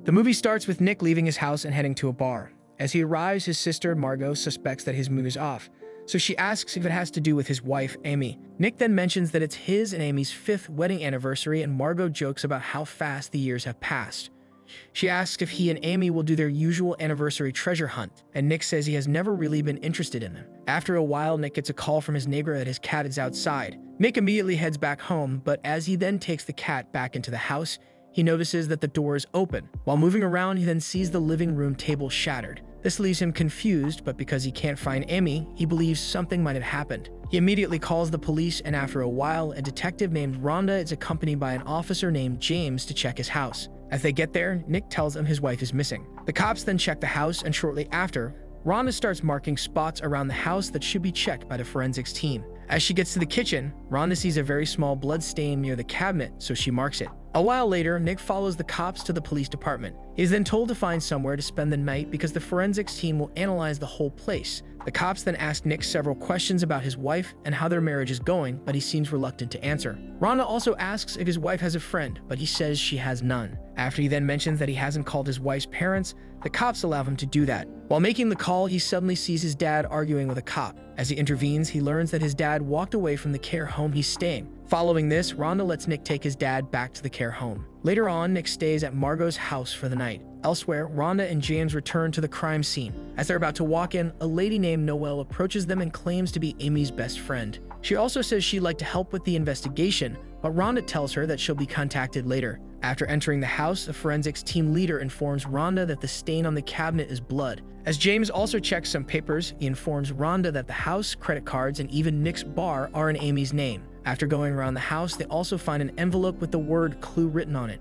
The movie starts with Nick leaving his house and heading to a bar. As he arrives, his sister, Margot, suspects that his mood is off, so she asks if it has to do with his wife, Amy. Nick then mentions that it's his and Amy's 5th wedding anniversary, and Margot jokes about how fast the years have passed. She asks if he and Amy will do their usual anniversary treasure hunt, and Nick says he has never really been interested in them. After a while, Nick gets a call from his neighbor that his cat is outside. Nick immediately heads back home, but as he then takes the cat back into the house, he notices that the door is open. While moving around, he then sees the living room table shattered. This leaves him confused, but because he can't find Amy, he believes something might have happened. He immediately calls the police, and after a while, a detective named Rhonda is accompanied by an officer named James to check his house. As they get there, Nick tells them his wife is missing. The cops then check the house, and shortly after, Rhonda starts marking spots around the house that should be checked by the forensics team. As she gets to the kitchen, Rhonda sees a very small blood stain near the cabinet, so she marks it. A while later, Nick follows the cops to the police department. He is then told to find somewhere to spend the night because the forensics team will analyze the whole place. The cops then ask Nick several questions about his wife and how their marriage is going, but he seems reluctant to answer. Rhonda also asks if his wife has a friend, but he says she has none. After he then mentions that he hasn't called his wife's parents, the cops allow him to do that. While making the call, he suddenly sees his dad arguing with a cop. As he intervenes, he learns that his dad walked away from the care home he's staying. Following this, Rhonda lets Nick take his dad back to the care home. Later on, Nick stays at Margot's house for the night. Elsewhere, Rhonda and James return to the crime scene. As they're about to walk in, a lady named Noelle approaches them and claims to be Amy's best friend. She also says she'd like to help with the investigation, but Rhonda tells her that she'll be contacted later. After entering the house, the forensics team leader informs Rhonda that the stain on the cabinet is blood. As James also checks some papers, he informs Rhonda that the house, credit cards, and even Nick's bar are in Amy's name. After going around the house, they also find an envelope with the word clue written on it.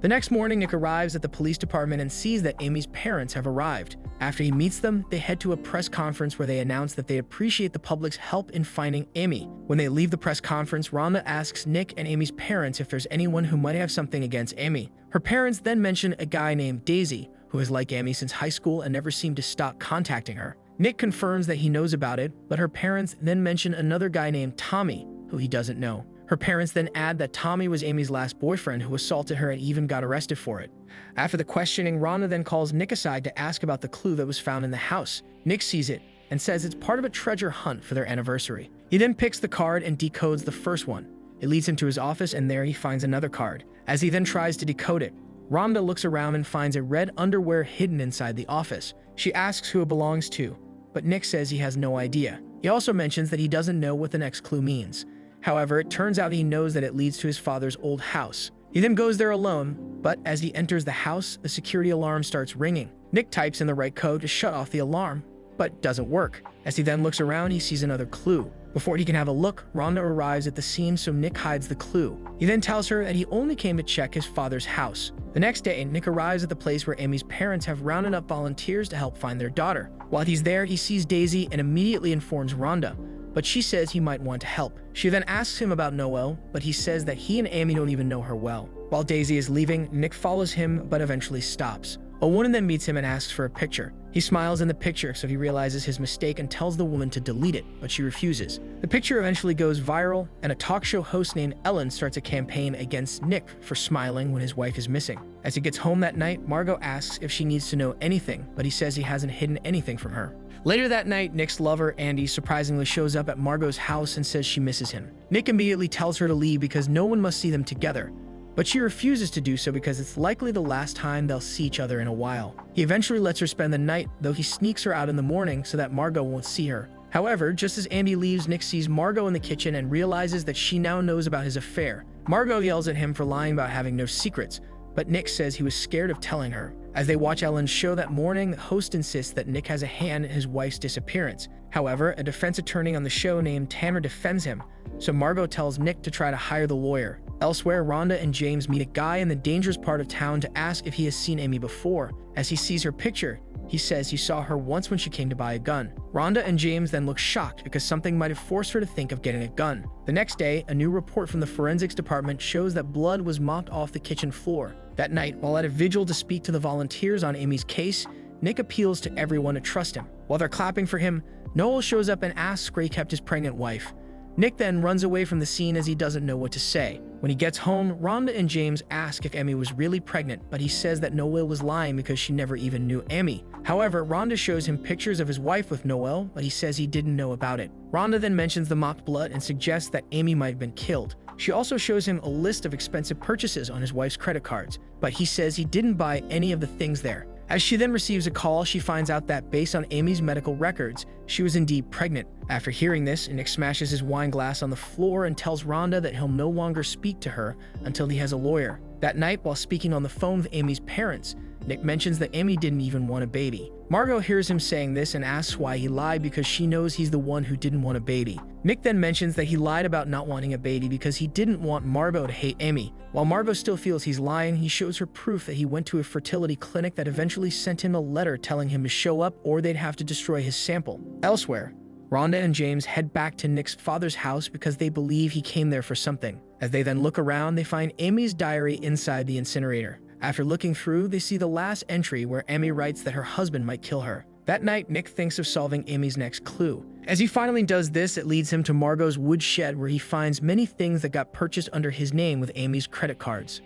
The next morning, Nick arrives at the police department and sees that Amy's parents have arrived. After he meets them, they head to a press conference where they announce that they appreciate the public's help in finding Amy. When they leave the press conference, Rhonda asks Nick and Amy's parents if there's anyone who might have something against Amy. Her parents then mention a guy named Daisy, who is like Amy since high school and never seemed to stop contacting her. Nick confirms that he knows about it, but her parents then mention another guy named Tommy, who he doesn't know. Her parents then add that Tommy was Amy's last boyfriend who assaulted her and even got arrested for it. After the questioning, Rhonda then calls Nick aside to ask about the clue that was found in the house. Nick sees it and says it's part of a treasure hunt for their anniversary. He then picks the card and decodes the first one. It leads him to his office, and there he finds another card. As he then tries to decode it, Rhonda looks around and finds a red underwear hidden inside the office. She asks who it belongs to, but Nick says he has no idea. He also mentions that he doesn't know what the next clue means. However, it turns out he knows that it leads to his father's old house. He then goes there alone, but as he enters the house, the security alarm starts ringing. Nick types in the right code to shut off the alarm, but doesn't work. As he then looks around, he sees another clue. Before he can have a look, Rhonda arrives at the scene, so Nick hides the clue. He then tells her that he only came to check his father's house. The next day, Nick arrives at the place where Amy's parents have rounded up volunteers to help find their daughter. While he's there, he sees Daisy and immediately informs Rhonda, but she says he might want to help. She then asks him about Noelle, but he says that he and Amy don't even know her well. While Daisy is leaving, Nick follows him but eventually stops. A woman then meets him and asks for a picture. He smiles in the picture, so he realizes his mistake and tells the woman to delete it, but she refuses. The picture eventually goes viral, and a talk show host named Ellen starts a campaign against Nick for smiling when his wife is missing. As he gets home that night, Margot asks if she needs to know anything, but he says he hasn't hidden anything from her. Later that night, Nick's lover, Andy, surprisingly shows up at Margot's house and says she misses him. Nick immediately tells her to leave because no one must see them together, but she refuses to do so because it's likely the last time they'll see each other in a while. He eventually lets her spend the night, though he sneaks her out in the morning so that Margot won't see her. However, just as Andy leaves, Nick sees Margot in the kitchen and realizes that she now knows about his affair. Margot yells at him for lying about having no secrets, but Nick says he was scared of telling her. As they watch Ellen's show that morning, the host insists that Nick has a hand in his wife's disappearance. However, a defense attorney on the show named Tanner defends him, so Margot tells Nick to try to hire the lawyer. Elsewhere, Rhonda and James meet a guy in the dangerous part of town to ask if he has seen Amy before. As he sees her picture, he says he saw her once when she came to buy a gun. Rhonda and James then look shocked because something might have forced her to think of getting a gun. The next day, a new report from the forensics department shows that blood was mopped off the kitchen floor. That night, while at a vigil to speak to the volunteers on Amy's case, Nick appeals to everyone to trust him. While they're clapping for him, Noel shows up and asks where he kept his pregnant wife. Nick then runs away from the scene as he doesn't know what to say. When he gets home, Rhonda and James ask if Emmy was really pregnant, but he says that Noel was lying because she never even knew Emmy. However, Rhonda shows him pictures of his wife with Noel, but he says he didn't know about it. Rhonda then mentions the mocked blood and suggests that Emmy might have been killed. She also shows him a list of expensive purchases on his wife's credit cards, but he says he didn't buy any of the things there. As she then receives a call, she finds out that based on Amy's medical records, she was indeed pregnant. After hearing this, Nick smashes his wine glass on the floor and tells Rhonda that he'll no longer speak to her until he has a lawyer. That night, while speaking on the phone with Amy's parents, Nick mentions that Amy didn't even want a baby. Margot hears him saying this and asks why he lied because she knows he's the one who didn't want a baby. Nick then mentions that he lied about not wanting a baby because he didn't want Margot to hate Amy. While Margot still feels he's lying, he shows her proof that he went to a fertility clinic that eventually sent him a letter telling him to show up or they'd have to destroy his sample. Elsewhere, Rhonda and James head back to Nick's father's house because they believe he came there for something. As they then look around, they find Amy's diary inside the incinerator. After looking through, they see the last entry where Amy writes that her husband might kill her. That night, Nick thinks of solving Amy's next clue. As he finally does this, it leads him to Margot's woodshed where he finds many things that got purchased under his name with Amy's credit cards.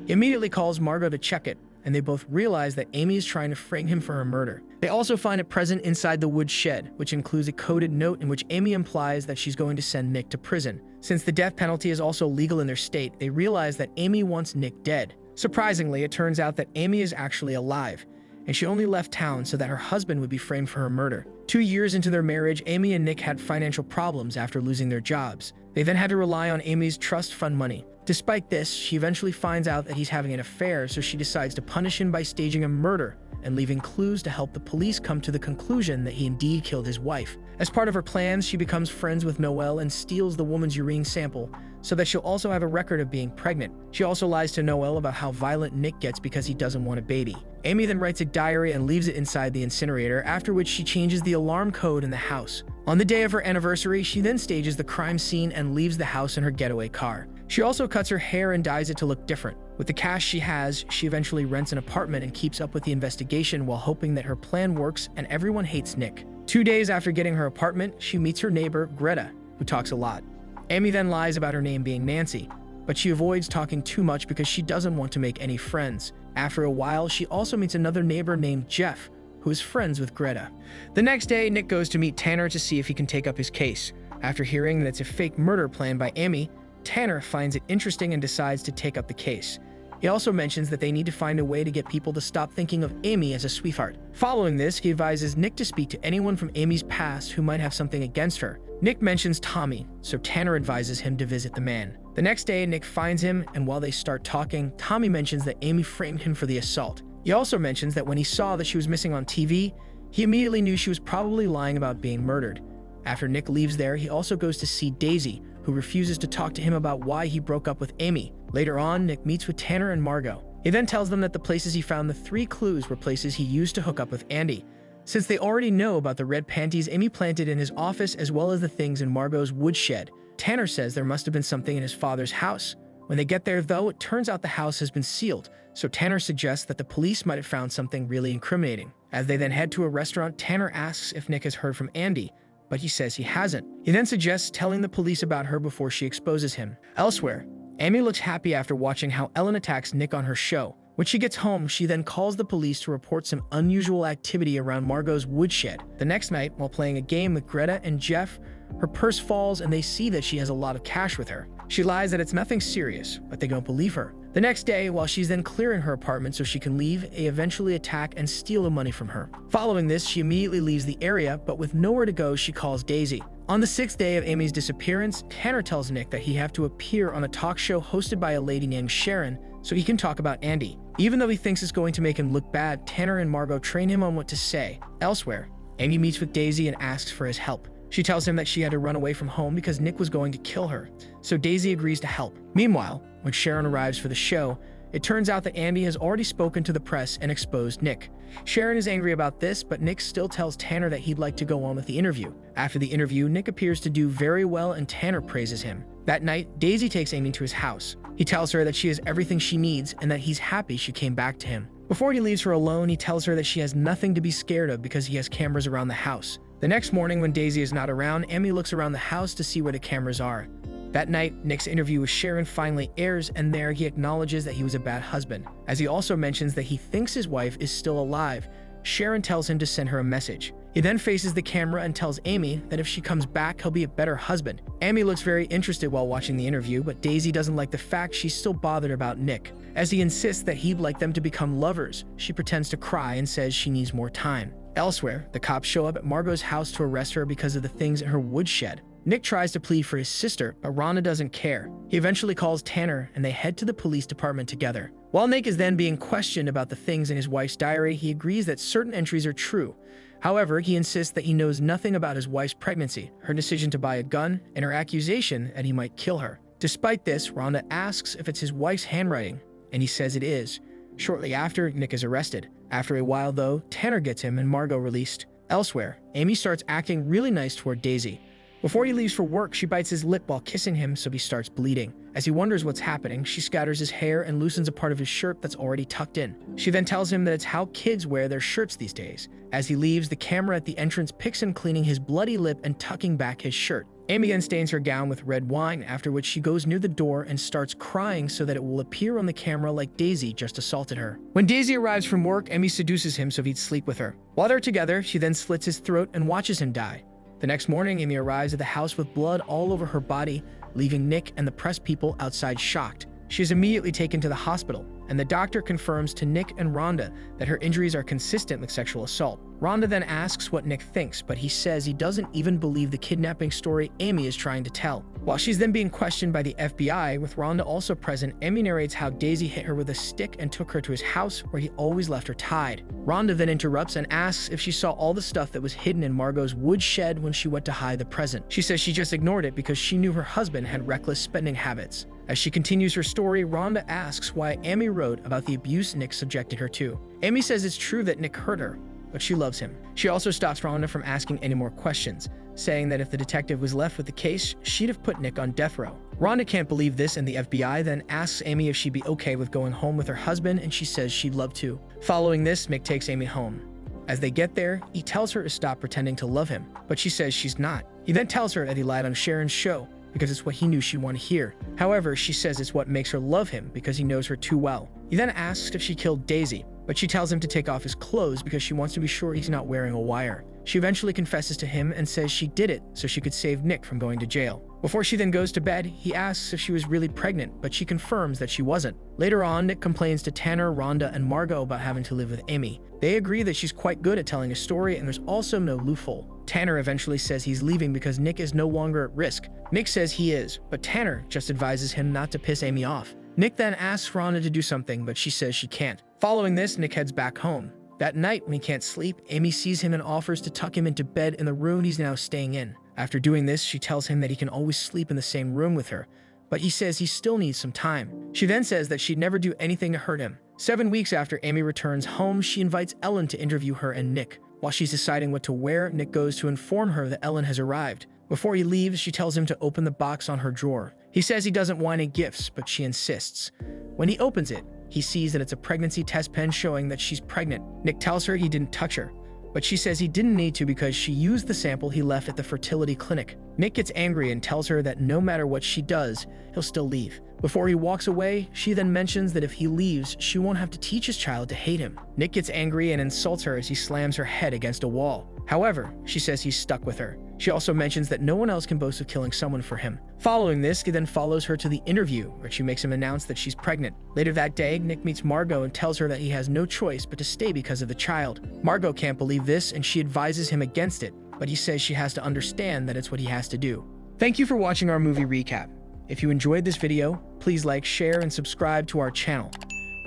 He immediately calls Margot to check it, and they both realize that Amy is trying to frame him for her murder. They also find it present inside the woodshed, which includes a coded note in which Amy implies that she's going to send Nick to prison. Since the death penalty is also legal in their state, they realize that Amy wants Nick dead. Surprisingly, it turns out that Amy is actually alive, and she only left town so that her husband would be framed for her murder. 2 years into their marriage, Amy and Nick had financial problems after losing their jobs. They then had to rely on Amy's trust fund money. Despite this, she eventually finds out that he's having an affair, so she decides to punish him by staging a murder and leaving clues to help the police come to the conclusion that he indeed killed his wife. As part of her plans, she becomes friends with Noel and steals the woman's urine sample so that she'll also have a record of being pregnant. She also lies to Noel about how violent Nick gets because he doesn't want a baby. Amy then writes a diary and leaves it inside the incinerator, after which she changes the alarm code in the house. On the day of her anniversary, she then stages the crime scene and leaves the house in her getaway car. She also cuts her hair and dyes it to look different. With the cash she has, she eventually rents an apartment and keeps up with the investigation while hoping that her plan works and everyone hates Nick. 2 days after getting her apartment, she meets her neighbor, Greta, who talks a lot. Amy then lies about her name being Nancy, but she avoids talking too much because she doesn't want to make any friends. After a while, she also meets another neighbor named Jeff, who is friends with Greta. The next day, Nick goes to meet Tanner to see if he can take up his case. After hearing that it's a fake murder planned by Amy, Tanner finds it interesting and decides to take up the case. He also mentions that they need to find a way to get people to stop thinking of Amy as a sweetheart. Following this, he advises Nick to speak to anyone from Amy's past who might have something against her. Nick mentions Tommy, so Tanner advises him to visit the man. The next day, Nick finds him, and while they start talking, Tommy mentions that Amy framed him for the assault. He also mentions that when he saw that she was missing on TV, he immediately knew she was probably lying about being murdered. After Nick leaves there, he also goes to see Daisy, who refuses to talk to him about why he broke up with Amy. Later on, Nick meets with Tanner and Margot. He then tells them that the places he found the 3 clues were places he used to hook up with Andy. Since they already know about the red panties Amy planted in his office as well as the things in Margot's woodshed, Tanner says there must have been something in his father's house. When they get there, though, it turns out the house has been sealed, so Tanner suggests that the police might have found something really incriminating. As they then head to a restaurant, Tanner asks if Nick has heard from Andy, but he says he hasn't. He then suggests telling the police about her before she exposes him. Elsewhere, Amy looks happy after watching how Ellen attacks Nick on her show. When she gets home, she then calls the police to report some unusual activity around Margot's woodshed. The next night, while playing a game with Greta and Jeff, her purse falls and they see that she has a lot of cash with her. She lies that it's nothing serious, but they don't believe her. The next day, while she's then clearing her apartment so she can leave, they eventually attack and steal the money from her. Following this, she immediately leaves the area, but with nowhere to go, she calls Daisy. On the 6th day of Amy's disappearance, Tanner tells Nick that he have to appear on a talk show hosted by a lady named Sharon so he can talk about Andy. Even though he thinks it's going to make him look bad, Tanner and Margot train him on what to say. Elsewhere, Amy meets with Daisy and asks for his help. She tells him that she had to run away from home because Nick was going to kill her, so Daisy agrees to help. Meanwhile, when Sharon arrives for the show, it turns out that Andy has already spoken to the press and exposed Nick. Sharon is angry about this, but Nick still tells Tanner that he'd like to go on with the interview. After the interview, Nick appears to do very well and Tanner praises him. That night, Daisy takes Amy to his house. He tells her that she has everything she needs and that he's happy she came back to him. Before he leaves her alone, he tells her that she has nothing to be scared of because he has cameras around the house. The next morning, when Daisy is not around, Amy looks around the house to see where the cameras are. That night, Nick's interview with Sharon finally airs, and there he acknowledges that he was a bad husband. As he also mentions that he thinks his wife is still alive, Sharon tells him to send her a message. He then faces the camera and tells Amy that if she comes back, he'll be a better husband. Amy looks very interested while watching the interview, but Daisy doesn't like the fact she's still bothered about Nick. As he insists that he'd like them to become lovers, she pretends to cry and says she needs more time. Elsewhere, the cops show up at Margot's house to arrest her because of the things in her woodshed. Nick tries to plead for his sister, but Rhonda doesn't care. He eventually calls Tanner, and they head to the police department together. While Nick is then being questioned about the things in his wife's diary, he agrees that certain entries are true. However, he insists that he knows nothing about his wife's pregnancy, her decision to buy a gun, and her accusation that he might kill her. Despite this, Rhonda asks if it's his wife's handwriting, and he says it is. Shortly after, Nick is arrested. After a while, though, Tanner gets him and Margot released. Elsewhere, Amy starts acting really nice toward Daisy. Before he leaves for work, she bites his lip while kissing him, so he starts bleeding. As he wonders what's happening, she scatters his hair and loosens a part of his shirt that's already tucked in. She then tells him that it's how kids wear their shirts these days. As he leaves, the camera at the entrance picks him cleaning his bloody lip and tucking back his shirt. Amy then stains her gown with red wine, after which she goes near the door and starts crying so that it will appear on the camera like Daisy just assaulted her. When Daisy arrives from work, Amy seduces him so he'd sleep with her. While they're together, she then slits his throat and watches him die. The next morning, Amy arrives at the house with blood all over her body, leaving Nick and the press people outside shocked. She is immediately taken to the hospital, and the doctor confirms to Nick and Rhonda that her injuries are consistent with sexual assault. Rhonda then asks what Nick thinks, but he says he doesn't even believe the kidnapping story Amy is trying to tell. While she's then being questioned by the FBI, with Rhonda also present, Amy narrates how Daisy hit her with a stick and took her to his house where he always left her tied. Rhonda then interrupts and asks if she saw all the stuff that was hidden in Margot's woodshed when she went to hide the present. She says she just ignored it because she knew her husband had reckless spending habits. As she continues her story, Rhonda asks why Amy wrote about the abuse Nick subjected her to. Amy says it's true that Nick hurt her, but she loves him. She also stops Rhonda from asking any more questions, saying that if the detective was left with the case, she'd have put Nick on death row. Rhonda can't believe this, and the FBI then asks Amy if she'd be okay with going home with her husband, and she says she'd love to. Following this, Nick takes Amy home. As they get there, he tells her to stop pretending to love him, but she says she's not. He then tells her that he lied on Sharon's show, because it's what he knew she'd want to hear. However, she says it's what makes her love him because he knows her too well. He then asks if she killed Daisy, but she tells him to take off his clothes because she wants to be sure he's not wearing a wire. She eventually confesses to him and says she did it so she could save Nick from going to jail. Before she then goes to bed, he asks if she was really pregnant, but she confirms that she wasn't. Later on, Nick complains to Tanner, Rhonda, and Margot about having to live with Amy. They agree that she's quite good at telling a story and there's also no loophole. Tanner eventually says he's leaving because Nick is no longer at risk. Nick says he is, but Tanner just advises him not to piss Amy off. Nick then asks Rhonda to do something, but she says she can't. Following this, Nick heads back home. That night, when he can't sleep, Amy sees him and offers to tuck him into bed in the room he's now staying in. After doing this, she tells him that he can always sleep in the same room with her, but he says he still needs some time. She then says that she'd never do anything to hurt him. 7 weeks after Amy returns home, she invites Ellen to interview her and Nick. While she's deciding what to wear, Nick goes to inform her that Ellen has arrived. Before he leaves, she tells him to open the box on her drawer. He says he doesn't want any gifts, but she insists. When he opens it, he sees that it's a pregnancy test pen showing that she's pregnant. Nick tells her he didn't touch her, but she says he didn't need to because she used the sample he left at the fertility clinic. Nick gets angry and tells her that no matter what she does, he'll still leave. Before he walks away, she then mentions that if he leaves, she won't have to teach his child to hate him. Nick gets angry and insults her as he slams her head against a wall. However, she says he's stuck with her. She also mentions that no one else can boast of killing someone for him. Following this, he then follows her to the interview, where she makes him announce that she's pregnant. Later that day, Nick meets Margot and tells her that he has no choice but to stay because of the child. Margot can't believe this, and she advises him against it, but he says she has to understand that it's what he has to do. Thank you for watching our movie recap. If you enjoyed this video, please like, share, and subscribe to our channel.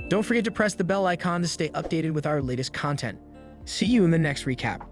Don't forget to press the bell icon to stay updated with our latest content. See you in the next recap.